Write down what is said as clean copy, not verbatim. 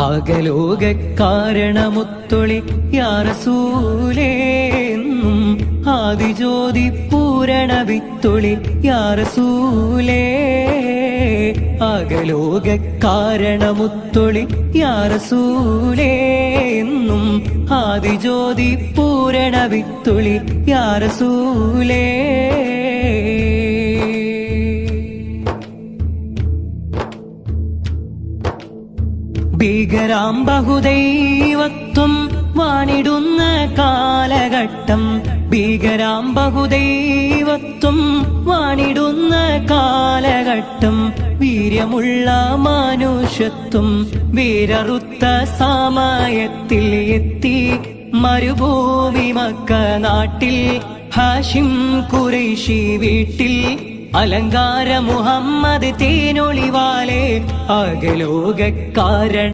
അകലോക കാരണമുത്തൊളി യാ റസൂലേ എന്നും ആദിജ്യോതി പൂരണ വിത്തൊളി യാ റസൂലേ. അകലോക കാരണമുത്തൊളി യാ റസൂലേ എന്നും ആദിജ്യോതി പൂരണ വിത്തൊളി യാ റസൂലേ. ഭീകരാം ബഹുദൈവത്വം വാണിടുന്ന കാലഘട്ടം, ഭീകരാം ബഹുദൈവത്വം വാണിടുന്ന കാലഘട്ടം, വീര്യമുള്ള മനുഷ്യത്വം വീരറുത്ത സമയത്തിൽ എത്തി മരുഭൂമി മക്ക നാട്ടിൽ, ഹാഷിം ഖുറൈശി വീട്ടിൽ അലങ്കാര മുഹമ്മദ് തേനൊളിവാലെ അകലോകക്കാരൻ.